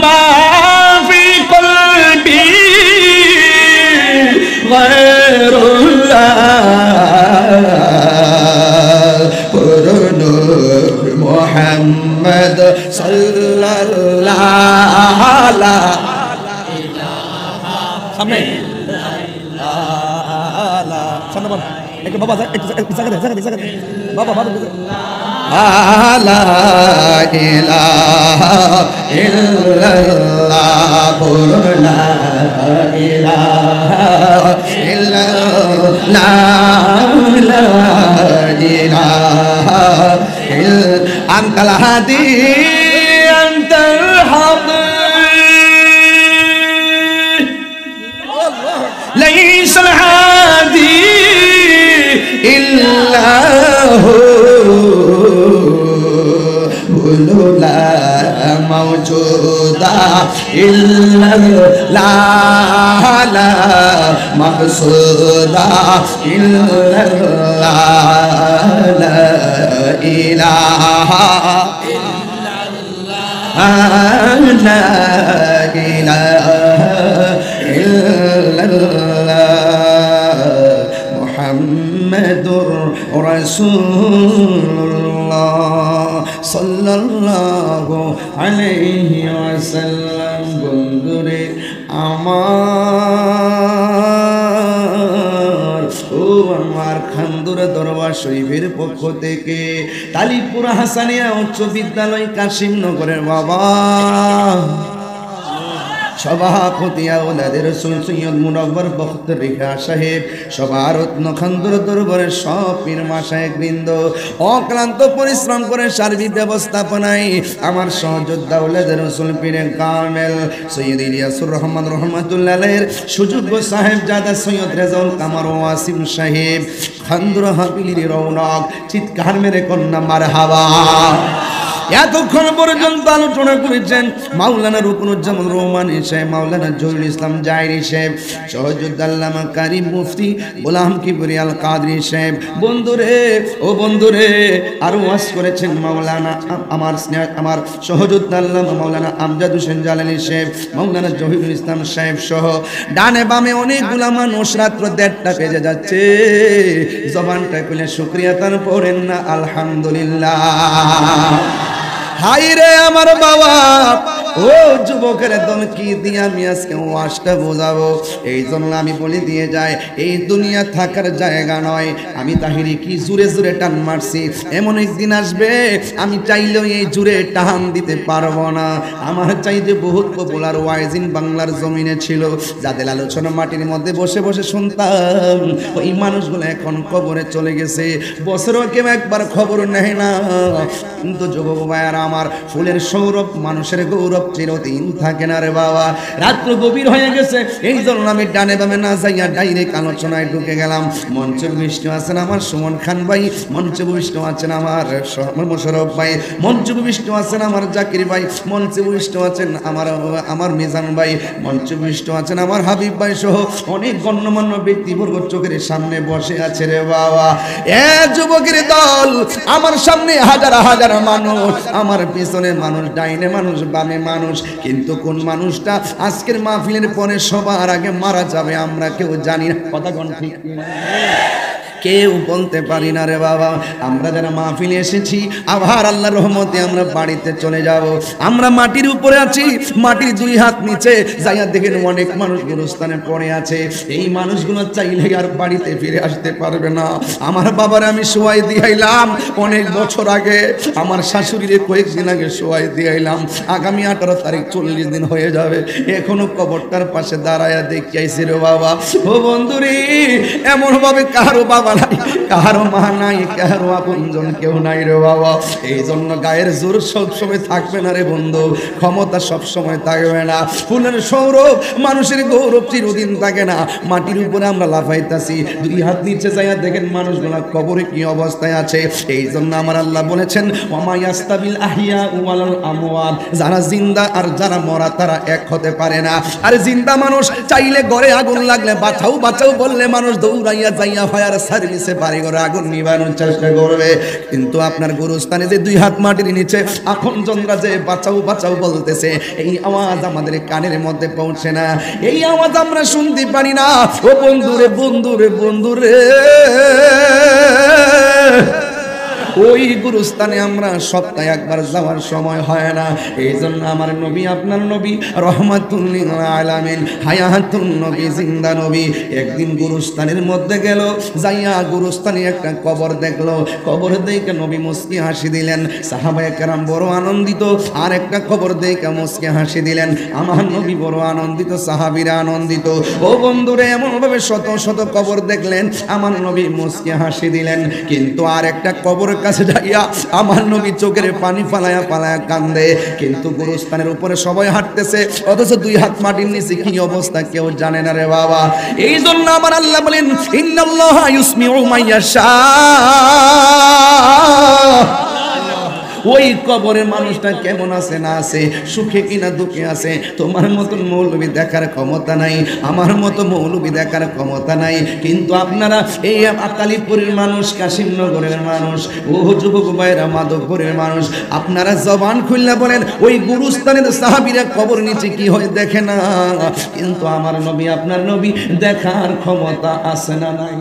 মা ফি কলবি গায়রুল্লাহ পুরনূর মুহাম্মদ সাল্লাল্লাহু আলাইহি সামনে সামনে বল একটু বাবা একটু জায়গা দে বাবা বাবা লা ইলাহা ইল্লাল্লাহ লা ইলাহা ইল্লাল্লাহ লা ইলাহা আনতাল হাদি আনতাল হাদি লাইসাল হাদি ইল্লা হু লা মাওজুদা ইল্লাল্লাহ লা মাকসুদা ইল্লাল্লাহ লা ইলাহা ইল্লাল্লাহ লা ইলাহা ইল্লাল্লাহ মুহাম্মাদুর রাসূলুল্লাহ সাল্লাল্লাহু আলাইহি ওয়াসাল্লাম বন্ধুরে আমার ও আমার খান্দুরা দরবার শরীফের পক্ষ থেকে তালিপুর হাসানিয়া উচ্চ বিদ্যালয় কাশিমনগরের বাবা সভাপতি আওলাদের রাসূল সৈয়দ মুনব্বর বখত রেখা সাহেব সভারত্ন খান্দুর দরবারের সব পীর মাশায়েখ বৃন্দ অক্লান্ত পরিশ্রম করে সার্বিক ব্যবস্থাপনায় আমার সহযোদ্ধা আওলাদের রাসূল পীর কামেল সৈয়দ ইলিয়াসুর রহমান রহমাতুল্লাহ আলাইহির সুযোগ্য সাহেব জাদা সৈয়দ রেজাউল কামার ওয়াসিম সাহেব খান্দুর হাবিলির রৌনক চিৎকার মেরে কন্যা মারহাবা এতক্ষণ পর্যন্ত আলোচনা করেছেন মাওলানা রুকনুজ্জামান রহমানী সাহেব, মাওলানা জহুরুল ইসলাম জায়রি সাহেব, সহযোদ্ধা আল্লামা কারীম মুফতি গোলাম কিবরিয়া আল কাদরি সাহেব। বন্ধুরে ও বন্ধুরে আরো ওয়াজ করেছেন মাওলানা আমার সহযোদ্ধা আল্লামা মাওলানা আমজাদ হোসেন জালালী সাহেব, মাওলানা জহিরুল ইসলাম সাহেব সহ ডানে বামে অনেকগুলা মানুষ। রাত্র 1:30টা বেজে যাচ্ছে, জবানটা খুলে শুকরিয়া তার পড়েন না আলহামদুলিল্লাহ। হাই রে আমার বাবা, ও যুবকের দল কি দিয়ে আমি আজকে ওয়াজটা বোঝাবো? এই জন্য আমি বলে দিয়ে যাই, এই দুনিয়া থাকার জায়গা নয়। আমি তাহিরি কি জুড়ে জুড়ে টান মারছি, এমন একদিন আসবে আমি চাইলেও এই জুড়ে টান দিতে পারবো না। আমার চাইতে বহুত পপুলার ওয়াইজিন বাংলার জমিনে ছিল, যাদের আলোচনা মাটির মধ্যে বসে বসে শুনতাম, ওই মানুষগুলো এখন কবরে চলে গেছে। বছরও কেউ একবার খবর নেয় না। কিন্তু যুবক ভাইয়ারা আমার, ফুলের সৌরভ মানুষের গৌরব চিরদিন থাকে না রে বাবা। রাত্র গভীর হয়ে গেছে, এই জন্য আমি ডানে বামে না যাইয়া ডাইরেক্ট আলোচনায় ঢুকে গেলাম। মঞ্চে বিষ্ণু আছেন আমার সুমন খান ভাই, মঞ্চে বিষ্ণু আছেন আমার মোশাররফ ভাই, মঞ্চে বিষ্ণু আছেন আমার জাকির ভাই, মঞ্চে বিষ্ণু আছেন আমার মিজান ভাই, মঞ্চে বিষ্ণু আছেন আমার হাবিব ভাই সহ অনেক গণ্যমান্য ব্যক্তিবর্গ চোখের সামনে বসে আছে রে বাবা। এ যুবকের দল, আমার সামনে হাজার হাজার মানুষ, আমার পিছনে মানুষ, ডাইনে মানুষ, বামে মানুষ, কিন্তু কোন মানুষটা আজকের মাহফিলের পরে সবার আগে মারা যাবে আমরা কেউ জানি না। কথা কোন ঠিক কেউ বলতে পারি না রে বাবা। আমরা যারা মাহফিলে এসেছি, আবার আল্লাহর রহমতে আমরা বাড়িতে চলে যাব। আমরা মাটির উপরে আছি, মাটির 2 হাত নিচে যাইয়া দেখেন অনেক মানুষ গুরুস্থানে পড়ে আছে। এই মানুষগুলো চাইলে আর বাড়িতে ফিরে আসতে পারবে না। আমার বাবার আমি শোয়াই দিয়াইলাম অনেক বছর আগে, আমার শাশুড়িরে কয়েকদিন আগে শোয়াই দিয়াইলাম। আগামী 18 তারিখ 40 দিন হয়ে যাবে, এখনো কবরটার পাশে দাঁড়ায়া দেখিয়াইছি রে বাবা। ও বন্ধুরে, এমন ভাবে কারো বাবা নাই, কারো মা নাই, কারো আপনজন কেউ নাই রে বাবা। এই জন্য গায়ের জোর সবসময় থাকবে না রে বন্ধু, ক্ষমতা সবসময় থাকবে না। ফুলের সৌরভ মানুষের গৌরব চিরদিন থাকে না। মাটির উপরে আমরা লাফাইতাছি, 2 হাত নিচে যাইয়া দেখেন মানুষগুলা কবরে কি অবস্থায় আছে। এই জন্য আমার আল্লাহ বলেছেন, ওয়া ইয়াস্তাবিল আহিয়া ওয়াল আমওয়াত, যারা জিন্দা আর যারা মরা তারা এক হতে পারে না। আর জিন্দা মানুষ চাইলে ঘরে আগুন লাগলে বাঁচাও বাঁচাও বললে মানুষ দৌড়াইয়া যাইয়া ফায়ার সার্ভিস নিচে বাড়ি ঘরে আগুন নিবানোর চেষ্টা করবে, কিন্তু আপনার গুরুস্থানে যে 2 হাত মাটির নিচে আপনজনরা যে বাঁচাও বাঁচাও বলতেছে, এই আওয়াজ আমাদের কানের মধ্যে পৌঁছে না, এই আওয়াজ আমরা শুনতে পারি না। ও বন্ধুরে বন্ধুরে বন্ধুরে, ওই গুরুস্থানে আমরা সপ্তাহে একবার যাওয়ার সময় হয় না। এই জন্য আমার নবী, আপনার নবী রহমাতুল লিল আলামিন, হায়াতুন নবী, জিন্দা নবী, একদিন গুরুস্থানের মধ্যে গেল, যাইয়া গুরুস্থানে একটা কবর দেখলো। কবর দেখে নবী মুস্কি হাসি দিলেন, সাহাবায়ে কেরাম বড় আনন্দিত। আর একটা কবর দেখে মুস্কি হাসি দিলেন, আমার নবী বড় আনন্দিত, সাহাবীরা আনন্দিত। ও বন্ধুরে, এমন ভাবে শত শত কবর দেখলেন, আমার নবী মুস্কি হাসি দিলেন। কিন্তু আর একটা কবর কাছে যাইয়া আমার নবী চোখের পানি ফালায়া ফালায়া কান্দে। কিন্তু গুরুস্থানের উপরে সবাই হাঁটতেছে, অথচ 2 হাত মাটির নিচে কি অবস্থা কেউ জানে না রে বাবা। এই জন্য আমার আল্লাহ বলেন, ইন্নাল্লাহা ইউসমিউ মাইয়াশা। ওই কবরের মানুষটা কেমন আছে না আছে, সুখে কিনা দুঃখে আছে, তোমার মতন মৌলবী দেখার ক্ষমতা নাই, আমার মতো মৌলবী দেখার ক্ষমতা নাই। কিন্তু আপনারা এই আকালিপুরের মানুষ, কাশিমনগরের মানুষ, ও যুবক ভাইরা মাধবপুরের মানুষ, আপনারা জবান খুললে বলেন ওই গুরুস্থানের সাহাবীরা কবর নিচে কি হয় দেখে না, কিন্তু আমার নবী, আপনার নবী দেখার ক্ষমতা আছে না নাই?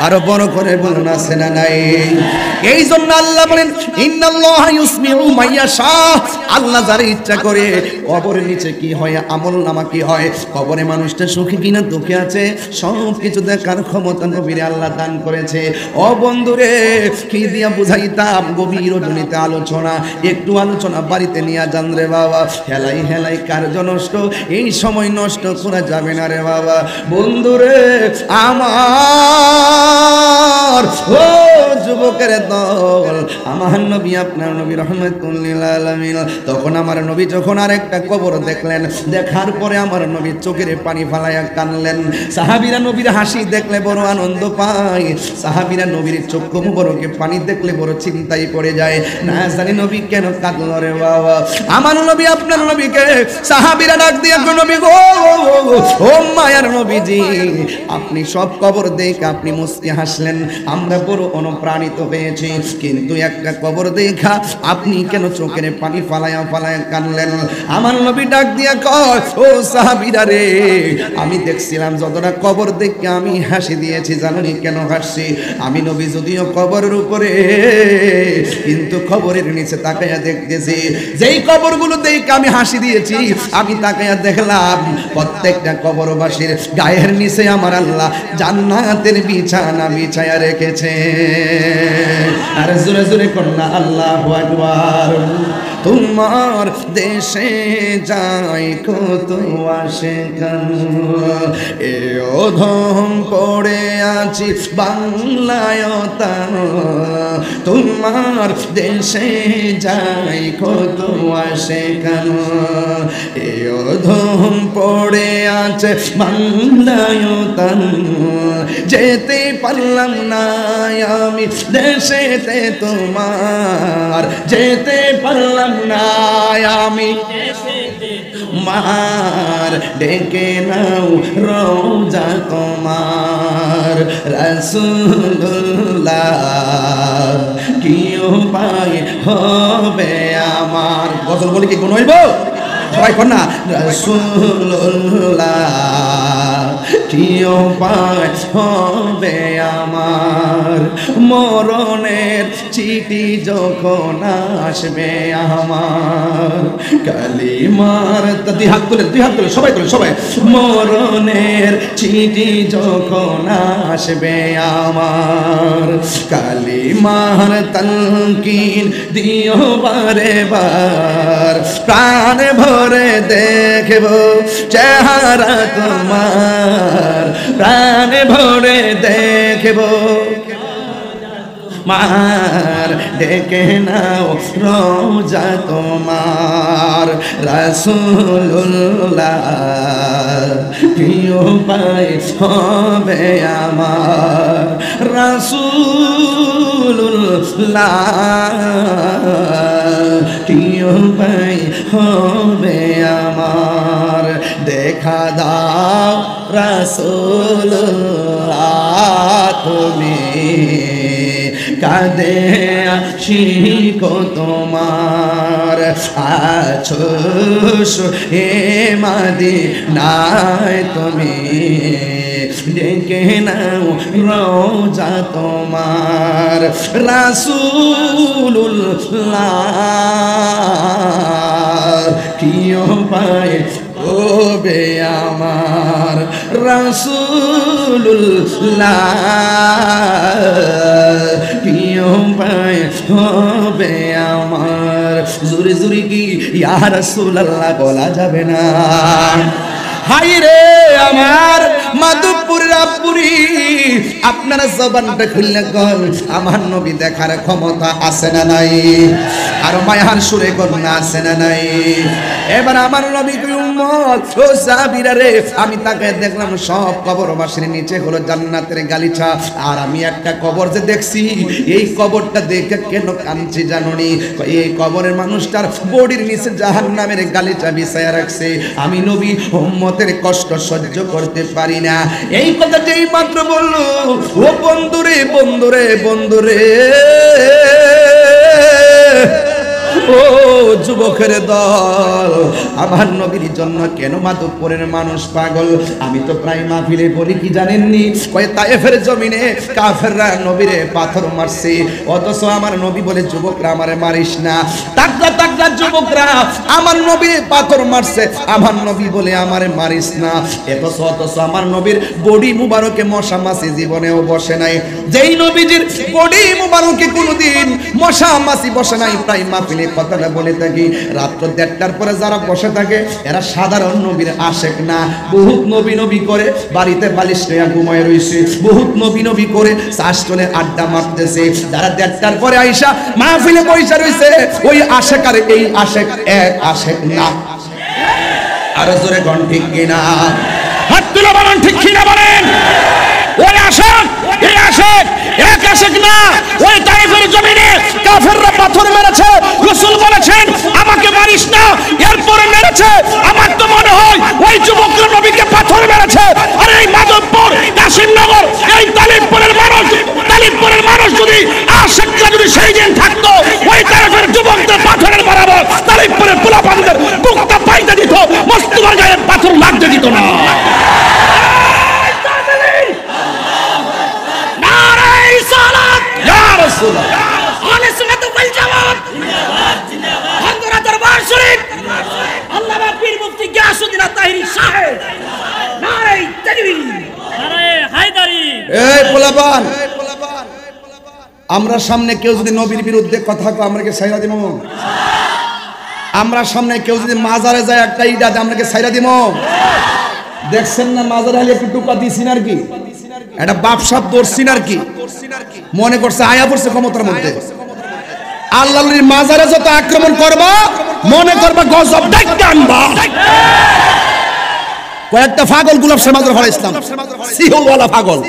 আরো বড় করে বলুন, আছে না নাই? এই জন্য আল্লাহ বলেন, আল্লাহ যার ইচ্ছা করে কবরের নিচে কি হয়, আমল নামা কি হয়, কবরে মানুষটা সুখী কিনা দুঃখে আছে, সব কিছু দেখার ক্ষমতা নবীর আল্লাহ দান করেছে। ও বন্ধুরে, কি দিয়া বুঝাইতাম গভীর জনিত আলোচনা, একটু আলোচনা বাড়িতে নিয়ে যান রে বাবা। হেলাই হেলাই কার্য নষ্ট, এই সময় নষ্ট করা যাবে না রে বাবা। বন্ধুরে আমার, ও যুবকের দল, আমার নবী, আপনার নবী রহমাতুল লিল আলামিন, তখন আমার নবী যখন আরেকটা কবর দেখলেন, দেখার পরে আমার নবী চোখের পানি ফালাইয়া কানলেন। সাহাবীরা নবীর হাসি দেখলে বড় আনন্দ পায়, সাহাবীরা নবীর চক্ষু মুবারকে পানি দেখলে বড় চিন্তায় পড়ে যায়, না জানি নবী কেন কাঁদল রে বাবা। আমার নবী, আপনার নবীকে সাহাবীরা ডাক দিয়ে, নবী গো, ও মায়ার নবীজি, আপনি সব কবর দেখে আপনি মুস্কি হাসলেন, আমরা বড় অনুপ্রাণিত হয়েছি, কিন্তু একটা কবর দেখা আপনি কেন চোখের পানি ফালায়া ফালায়া কানলেন? আমার নবী ডাক দিয়া কয়, ও সাহাবীরা রে, আমি দেখছিলাম যতটা কবর দেখে আমি হাসি দিয়েছি, জানেন কেন হাসছি? আমি নবী যদিও কবরের উপরে, কিন্তু কবরের নিচে তাকাইয়া দেখতেছি, যেই কবরগুলো দেখে আমি হাসি দিয়েছি, আমি তাকাইয়া দেখলাম প্রত্যেকটা কবরবাসীর গায়ের নিচে আমার আল্লাহ জান্নাতের বিছানা বিছায়া রেখেছে। আর জোরে জোরে কন্যা আল্লাহু আকবার। তোমার দেশে যাই কত আশিকান, এ অধম পড়ে আছি বাংলায়, তোমার দেশে যাই কত আশিকান, এ অধম পড়ে আছে বাংলায়, যেতে পারলাম না আমি দেশেতে তোমার, যেতে পারলাম না আমি মার, ডেকে নাও রোজা তোমার রাসূলুল্লাহ, কি উপায় হবে আমার? গজল বলি কি কোন হইব? সবাই কর না, রাসূলুল্লাহ, কি উপায় হবে আমার? মরণের চিঠি যখন আসবে আমার, কালিমার, 2 হাত তুলে, 2 হাত তুলে সবাই করে, সবাই, মরণের চিঠি যখন আসবে আমার, কালিমার তালকিন দিও বারে বার, প্রাণ ভরে দেখব চেহারা তোমার, প্রাণ ভরে দেখব মার, ডেকে নাও রোজা তোমার রাসূলুল্লাহ, কি উপায় হবে আমার? রাসূলুল্লাহ, কি উপায় হবে আমার? দেখা দাও রাসূলুল্লাহ, তুমি কাঁদে আশিক তোমার আছো এ মদিনায় তুমি ডেকে নাও রওজা তোমার রাসূলুল্লাহ কিও পায় ওবে আমার রাসূলুল্লাহ কিও পায় হবে আমার জুরি জুরি কি ইয়া রাসূলুল্লাহ বলা যাবে না হাই রে আমার মাধবপুরের আপুরি আপনারা জবানটা খুললে কর আমার নবী দেখার ক্ষমতা আছে না নাই আর মায়ার সুরে কন্যা আছে না নাই এবার আমার নবী কি উম্মত ও সাহাবীরা রে আমি তাকে দেখলাম সব কবরবাসীর নিচে হলো জান্নাতের গালিচা আর আমি একটা কবর যে দেখছি এই কবরটা দেখে কেন কাঁদছি জানোনি এই কবরের মানুষটার বডির নিচে জাহান্নামের গালিচা বিছায়া রাখছে আমি নবী উম্মতের কষ্ট সহ্য করতে পারি না এই কথাটা এই মাত্র বললো ও বন্ধুরে বন্ধুরে বন্ধুরে ও যুবকের দল আমার নবীর জন্য কেন মাধবপুরের মানুষ পাগল আমি তো প্রায় মাহফিলে বলি কি জানেননি কয় তায়েফের জমিনে কাফেররা নবীরে পাথর মারছে অথচ আমার নবী বলে যুবকরা আমারে মারিস না তাকড়া তাকড়া যুবকরা আমার নবীরে পাথর মারছে আমার নবী বলে আমারে মারিস না অথচ আমার নবীর বডি মুবারকে মশা মাছি জীবনেও বসে নাই যেই নবীজির বডি মুবারকে কোনোদিন মশা মাছি বসে নাই প্রায় মাহফিলে কথাটা বলে থাকি রাত্র 1:30টার পরে যারা বসে থাকে এরা সাধারণ নবীর আশেক না বহুত নবী নবী করে বাড়িতে বালিশ নিয়ে ঘুমায় রইছে বহুত নবী নবী করে শাসনে আড্ডা মারতেছে যারা 1:30টার পরে আইসা মাহফিলে বইসা রইছে ওই আশেক আর এই আশেক এক আশেক না আর জোরে কোন ঠিক কিনা হাত তুলে বলেন ঠিক কিনা বলেন ওই আশেক এই আশেক এক আশেক না ওই তায়েফের জমিনে কাফেররা পাথর মেরেছে রাসূল বলেছেন আমাকে মারিস না এরপরে মেরেছে আমার তো মনে হয় ওই যুবকরা নবীকে পাথর মেরেছে আর এই মাধবপুর কাশিমনগর এই তালিবপুরের মানুষ যদি আশেকরা যদি সেই দিন থাকতো ওই তায়েফের যুবকদের পাথরের বরাবর তালিবপুরের পোলাপানদের বুকটা পাইতে দিত মস্তুমার গায়ে পাথর লাগতে দিত না আমরা সামনে কেউ যদি নবীর বিরুদ্ধে কথা কয় আমরা কি সাইরা দিব আমরা সামনে কেউ যদি মাজারে যায় একটা ইটা আমরা কি সাইরা দিব দেখছেন না মাজারে আলী একটু টুকা দিছি না আর কি এটা বাপসাপ দর্শি না আর কি মনে করছে আয়া পড়ছে ক্ষমতার মধ্যে আল্লাহর মাজারে যত আক্রমণ করবা মনে করবা গজব দেখতে আনবা কয়েকটা পাগল গুলাব শাহ মাজার ফলা ইসলাম সিহলওয়ালা পাগল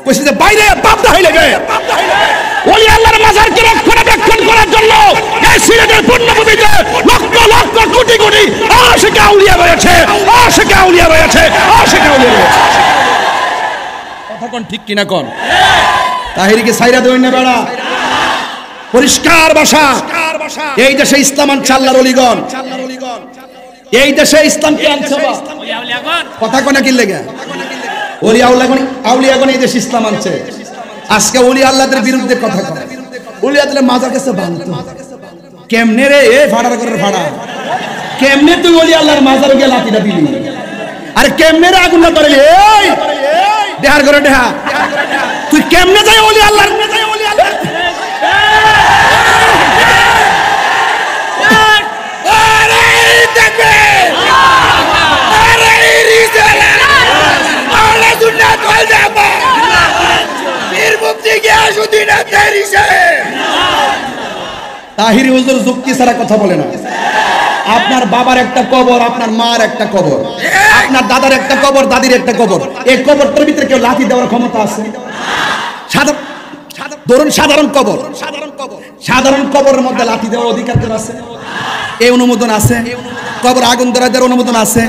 কইছে যে বাইরে বাপ দাহি লাগে ওলি আল্লাহর মাজারকে রক্ষণাবেক্ষণ করার জন্য এই সিলেটের পূর্ণভূমিতে লক্ষ লক্ষ কোটি কোটি আশিক আউলিয়া রয়েছে আশিক আউলিয়া রয়েছে আশিক আউলিয়া রয়েছে কথা কোন ঠিক কিনা কোন তাহিরিকে সাইরা দেন না বেড়া পরিষ্কার ভাষা এই দেশে ইসলাম আনছে আল্লাহর ওলিগণ এই দেশে ইসলামকে আনছে কথা কোন কি লাগে ওলি আউলিয়াগণ এই দেশে ইসলাম আনছে আজকে ওলি আল্লাহদের বিরুদ্ধে কথা কয় ওলি আল্লাহর মাজার কাছে ভাঙতো কেমনে রে এ ফাড়ার করে ফাড়া কেমনে তুই ওলি আল্লাহর মাজারে গিয়ে লাঠিটা দিলি আরে কেমনে রে আগুন না ধরলি এই দেহার করে দেহা তুই কেমনে যাই ওলি আল্লাহর তাহিরি হুজুর যুক্তি ছাড়া কথা বলে না আপনার বাবার একটা কবর আপনার মার একটা কবর আপনার দাদার একটা কবর দাদির একটা কবর এই কবরটার ভিতরে কেউ লাঠি দেওয়ার ক্ষমতা আছে ধরুন সাধারণ কবরের মধ্যে লাঠি দেওয়ার অধিকার আছে এই অনুমোদন আছে কবর আগুন ধরা দেওয়ার অনুমোদন আছে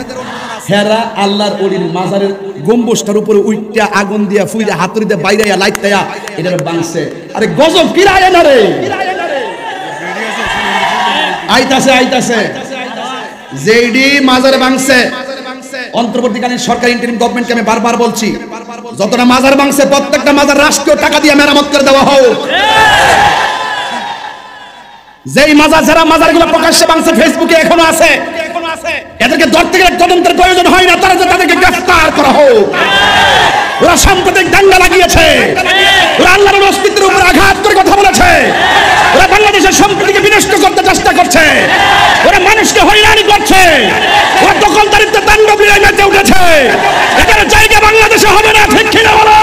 হেরা আল্লাহর ওলির মাজারের গম্বুজটার উপরে উইটটা আগুন দিয়া ফুইরা হাতুড়ি দিয়ে বাইরাইয়া লাইটাইয়া এটারে বাংছে। আরে গজব কিরায় না রে, আইতাছে যেইডি মাজারে বাংছে, অন্তর্বর্তীকালীন সরকার ইন্টারিম গভর্নমেন্টকে আমি বারবার বলছি, যতটা মাজার বাংছে প্রত্যেকটা মাজার রাষ্ট্রীয় টাকা দিয়ে মেরামত করে দেওয়া হোক। যেই মাজার, যারা মাজারগুলো প্রকাশ্যে বাংছে ফেসবুকে এখনো আছে, এদেরকে ধরতে গেলে তদন্তের প্রয়োজন হয় না, তাদেরকে গ্রেফতার করা হোক। ওরা সাম্প্রদায়িক দাঙ্গা লাগিয়েছে, ওরা আল্লাহর অস্তিত্বের উপর আঘাত করে কথা বলেছে, ওরা বাংলাদেশের সম্প্রীতিকে বিনষ্ট করতে চেষ্টা করছে, ওরা মানুষকে হয়রানি করছে, ওরা দখলদারিত্বের তাণ্ডব নিয়ে মেতে উঠেছে। এদের জায়গা বাংলাদেশে হবে না, ঠিক কিনা বলো?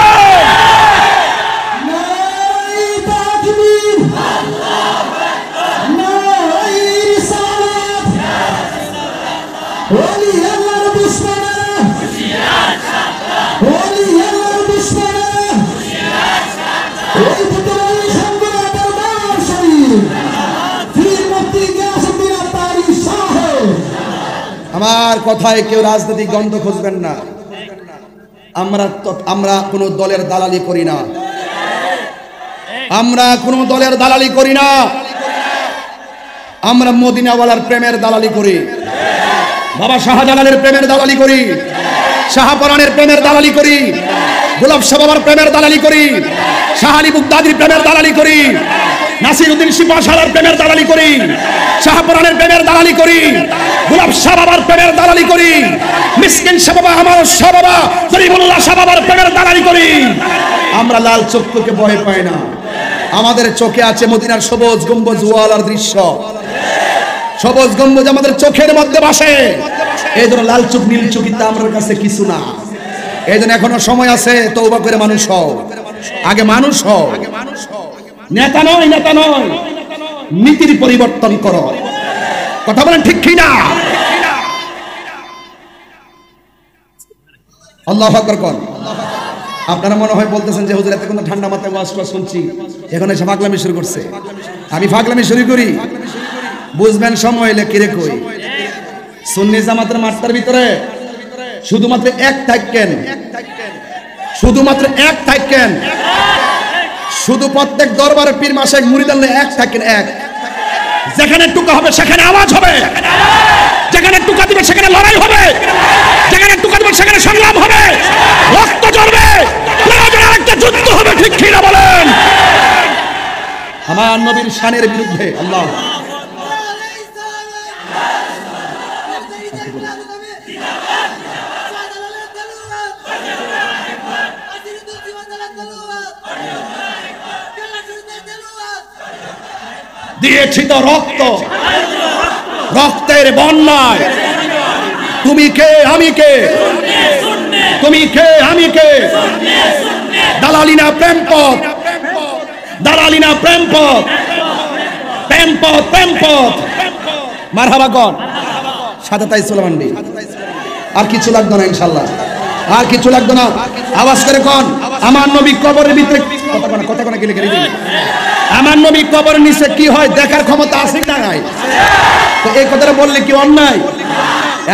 আমার কথায় কেউ রাজনৈতিক গন্ধ খুঁজবেন না। আমরা কোনো দলের দালালি করি না, আমরা কোনো দলের দালালি করি না। আমরা মদিনাওয়ালার প্রেমের দালালি করি, বাবা শাহজালালের প্রেমের দালালি করি, শাহপরানের প্রেমের দালালি করি, গোলাপ শাহ বাবার প্রেমের দালালি করি, শাহ আলী বুগদাদির প্রেমের দালালি করি, নাসিরউদ্দিন সিপাহসালার প্রেমের দালালি করি, শাহপরানের প্রেমের দালালি করি, গোলাপ শাহ বাবার প্রেমের দালালি করি, মিসকিন শাহ বাবা, আমার শাহ বাবা জরিফুল্লাহ শাহ বাবার প্রেমের দালালি করি। আমরা লাল চক্ষুকে ভয় পাই না, আমাদের চোখে আছে মদিনার সবুজ গম্বুজ ওয়ালার দৃশ্য। সবুজ গম্বুজ আমাদের চোখের মধ্যে ভাসে, এই জন্য লাল চোখ নীল চোখ আমাদের কাছে কিছু না। এই জন্য এখনো সময় আছে, তওবা করে মানুষ হও, আগে মানুষ হও, নেতা নয় নীতির পরিবর্তন করো। কথা বলেন ঠিক কি না? আল্লাহু আকবার কোন। আপনারা মনে হয় বলতেছেন যে হুজুর এত কোন ঠান্ডা মাথায় ওয়াজ শুনছি, এখন এসে পাগলামি শুরু করছে। আমি পাগলামি শুরু করি, বুঝবেন সময় এলে কিরে কই। সুন্নি জামাতের মাঠটার ভিতরে শুধুমাত্র এক থাকেন, শুধুমাত্র এক থাকেন, শুধু প্রত্যেক দরবারে পীর মাশায়েখ মুরিদাল্লাহ এক থাকেন, এক। যেখানে টুকা হবে সেখানে আওয়াজ হবে, যেখানে টুকা দিবে সেখানে লড়াই হবে, যেখানে টুকা দিবে সেখানে সংগ্রাম হবে, রক্ত ঝরবে, প্রয়োজনে আরেকটা যুদ্ধ হবে, ঠিক কি না বলেন? আমার নবীর শানের বিরুদ্ধে আল্লাহ দিয়েছি তো রক্ত, রক্তের বন্যায়। তুমি কে আমি কে, তুমি কে আমি কে, দালালি না প্রেম পথ, দালালি না প্রেম পথ, প্রেম পথ, প্রেম পথ। মারহাবা কোন সাথে তাই সুলাইমানবি। আর কিছু লাগতো না ইনশাআল্লাহ, আর কিছু লাগতো না। আওয়াজ করে কোন আমার নবী কবরের ভিতরে কথা কোন গেলে গেলে আমার নবী কবরের নিচে কি হয় দেখার ক্ষমতা আছে না নাই? তো এই কথাটা বললে কি অন্যায়?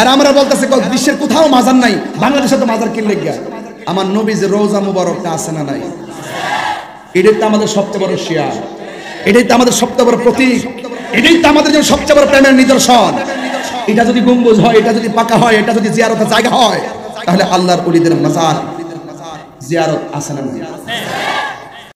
আর আমরা বলতেছে বিশ্বের কোথাও মাজার নাই, বাংলাদেশে তো মাজার কিনলে গিয়া। আমার নবী যে রওজা মুবারকটা আছে না নাই, এটাই তো আমাদের সবচেয়ে বড় শিয়ার, এটাই তো আমাদের সবচেয়ে বড় প্রতীক, এটাই তো আমাদের জন্য সবচেয়ে বড় প্রেমের নিদর্শন। এটা যদি গম্বুজ হয়, এটা যদি পাকা হয়, এটা যদি জিয়ারতের জায়গা হয়, তাহলে আল্লাহর ওলিদের মাজার জিয়ারত আছে না নাই?